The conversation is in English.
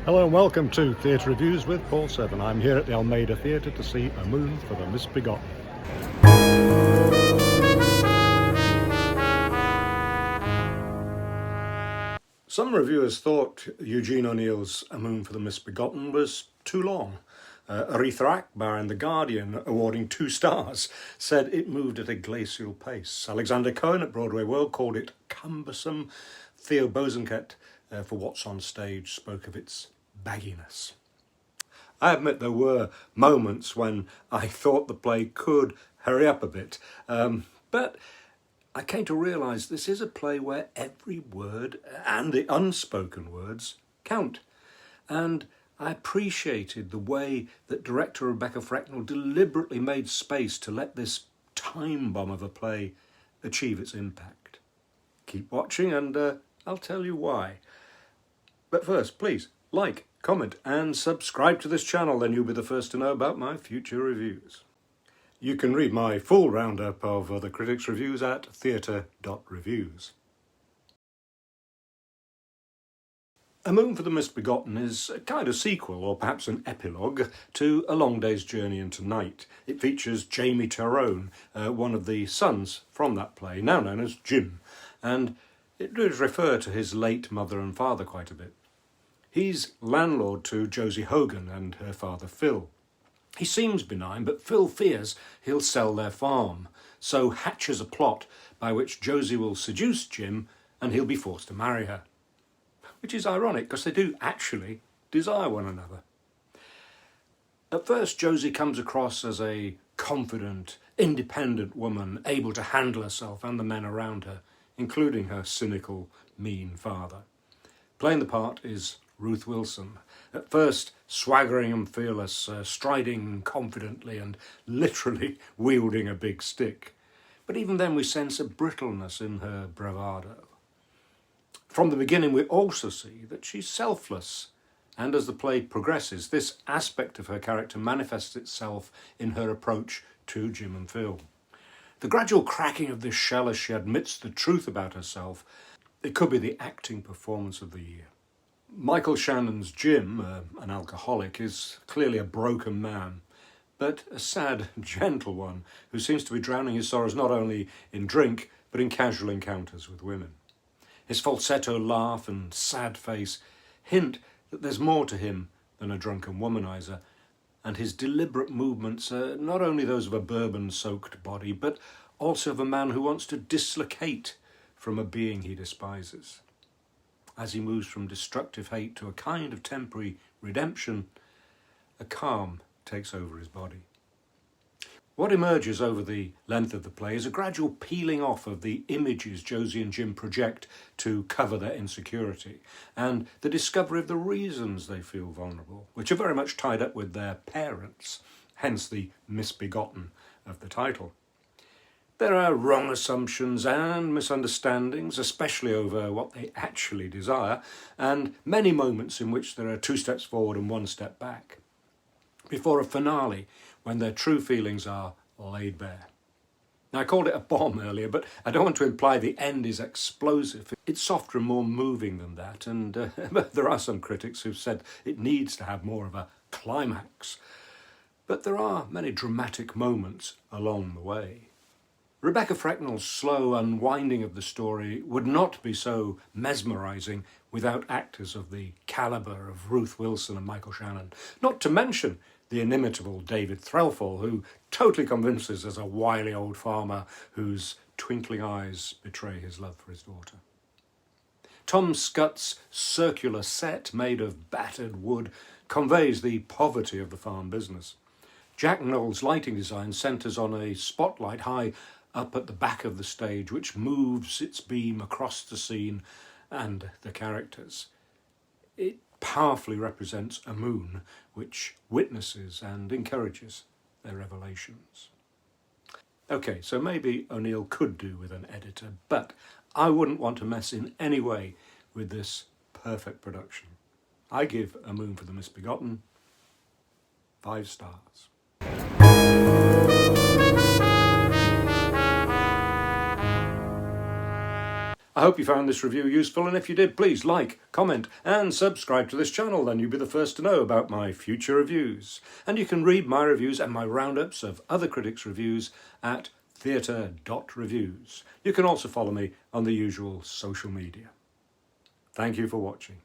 Hello and welcome to Theatre.Reviews with Paul Seven. I'm here at the Almeida Theatre to see A Moon for the Misbegotten. Some reviewers thought Eugene O'Neill's A Moon for the Misbegotten was too long. Aretha Akbar in The Guardian, awarding 2 stars, said it moved at a glacial pace. Alexander Cohen at Broadway World called it cumbersome. Theo Bosanquet, for What's on Stage, spoke of its bagginess. I admit there were moments when I thought the play could hurry up a bit, but I came to realise this is a play where every word and the unspoken words count. And I appreciated the way that director Rebecca Frecknall deliberately made space to let this time bomb of a play achieve its impact. Keep watching and I'll tell you why. But first, please like, comment and subscribe to this channel, then you'll be the first to know about my future reviews. You can read my full roundup of other critics' reviews at Theatre.Reviews. A Moon for the Misbegotten is a kind of sequel, or perhaps an epilogue, to A Long Day's Journey into Night. It features Jamie Tyrone, one of the sons from that play, now known as Jim, and it does refer to his late mother and father quite a bit. He's landlord to Josie Hogan and her father Phil. He seems benign, but Phil fears he'll sell their farm, so hatches a plot by which Josie will seduce Jim and he'll be forced to marry her. Which is ironic, because they do actually desire one another. At first, Josie comes across as a confident, independent woman, able to handle herself and the men around her, including her cynical, mean father. Playing the part is Ruth Wilson, at first swaggering and fearless, striding confidently and literally wielding a big stick. But even then we sense a brittleness in her bravado. From the beginning we also see that she's selfless, and as the play progresses, this aspect of her character manifests itself in her approach to Jim and Phil. The gradual cracking of this shell as she admits the truth about herself, it could be the acting performance of the year. Michael Shannon's Jim, an alcoholic, is clearly a broken man, but a sad, gentle one who seems to be drowning his sorrows not only in drink, but in casual encounters with women. His falsetto laugh and sad face hint that there's more to him than a drunken womanizer, and his deliberate movements are not only those of a bourbon-soaked body, but also of a man who wants to dislocate from a being he despises. As he moves from destructive hate to a kind of temporary redemption, a calm takes over his body. What emerges over the length of the play is a gradual peeling off of the images Josie and Jim project to cover their insecurity, and the discovery of the reasons they feel vulnerable, which are very much tied up with their parents, hence the misbegotten of the title. There are wrong assumptions and misunderstandings, especially over what they actually desire, and many moments in which there are 2 steps forward and 1 step back, before a finale when their true feelings are laid bare. Now, I called it a bomb earlier, but I don't want to imply the end is explosive. It's softer and more moving than that, and there are some critics who've said it needs to have more of a climax. But there are many dramatic moments along the way. Rebecca Frecknall's slow unwinding of the story would not be so mesmerising without actors of the calibre of Ruth Wilson and Michael Shannon, not to mention the inimitable David Threlfall, who totally convinces as a wily old farmer whose twinkling eyes betray his love for his daughter. Tom Scutt's circular set made of battered wood conveys the poverty of the farm business. Jack Knowles' lighting design centres on a spotlight high up at the back of the stage, which moves its beam across the scene and the characters. It powerfully represents a moon which witnesses and encourages their revelations. Okay, so maybe O'Neill could do with an editor, but I wouldn't want to mess in any way with this perfect production. I give A Moon for the Misbegotten 5 stars. I hope you found this review useful, and if you did, please like, comment and subscribe to this channel, then you'll be the first to know about my future reviews. And you can read my reviews and my roundups of other critics' reviews at Theatre.Reviews. You can also follow me on the usual social media. Thank you for watching.